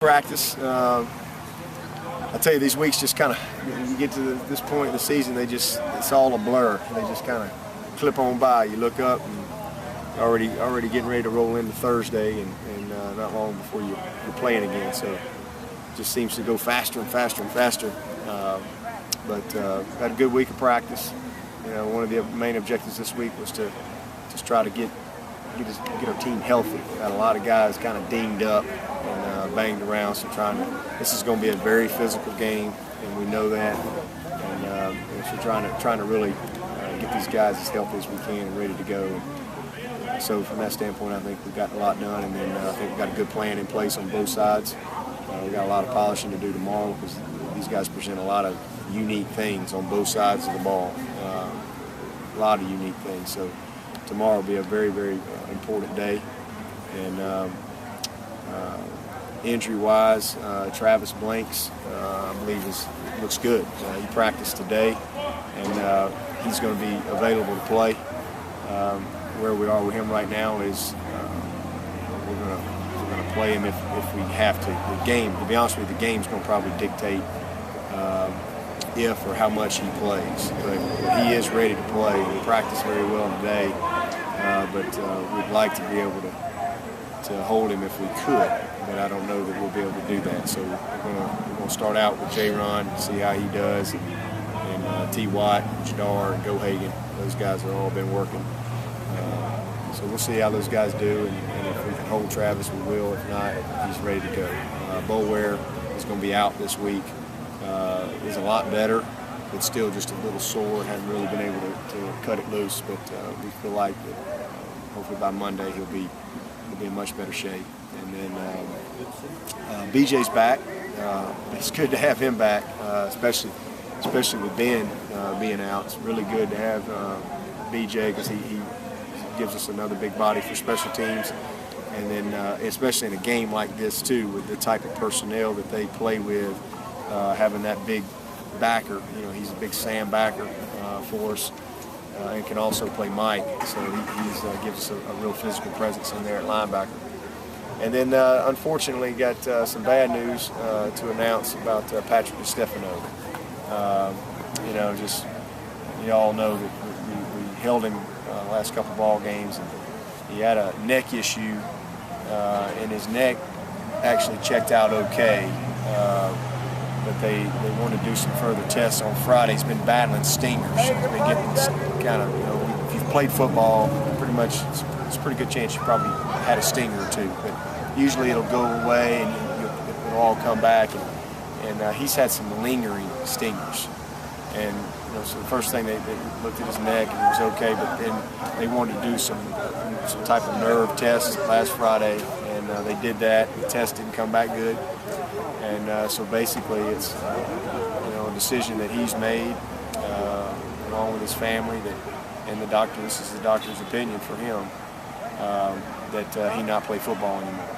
Practice. I tell you, these weeks just kind of, you get to this point in the season, it's all a blur. They just kind of clip on by. You look up and already getting ready to roll into Thursday, and not long before you're playing again. So it just seems to go faster and faster and faster. But had a good week of practice. You know, one of the main objectives this week was to just try to get our team healthy. Got a lot of guys kind of dinged up and banged around, so this is going to be a very physical game, and we know that. And so trying to really get these guys as healthy as we can and ready to go. So from that standpoint, I think we've gotten a lot done, and then I think we've got a good plan in place on both sides. We've got a lot of polishing to do tomorrow because these guys present a lot of unique things on both sides of the ball. A lot of unique things. So tomorrow will be a very, very important day. And injury-wise, Travis Blanks, I believe, looks good. He practiced today, and he's going to be available to play. Where we are with him right now is we're going to play him if we have to. The game, to be honest with you, the game's going to probably dictate if or how much he plays. But he is ready to play. He practiced very well today, but we'd like to be able to hold him if we could. But I don't know that we'll be able to do that. So we're going to start out with J-Ron, see how he does, and T. Watt, Jadar, and Go Hagan. Those guys have all been working. So we'll see how those guys do, and if we can hold Travis, we will. If not, he's ready to go. Boware is going to be out this week. He's a lot better, but still just a little sore. Hadn't really been able to cut it loose, but we feel like that hopefully by Monday he'll be in much better shape. And then BJ's back. It's good to have him back, especially with Ben being out. It's really good to have BJ because he gives us another big body for special teams, and then especially in a game like this too, with the type of personnel that they play with, having that big backer. You know, he's a big Sam backer for us, and can also play Mike, so he gives us a real physical presence in there at linebacker. And then unfortunately got some bad news to announce about Patrick DiStefano. You know, just you all know that we held him last couple ball games, and he had a neck issue, and his neck actually checked out okay, but they wanted to do some further tests on Friday. He's been battling stingers. He's been getting kind of, you know, if you've played football, pretty much it's a pretty good chance you probably had a stinger or two, but usually it'll go away and it'll all come back, and he's had some lingering stingers. And you know, so the first thing they looked at his neck and it was okay, but then they wanted to do some type of nerve test last Friday, and they did that. The test didn't come back good, and so basically it's you know, a decision that he's made along with his family, and the doctor. This is the doctor's opinion for him, that he not play football anymore.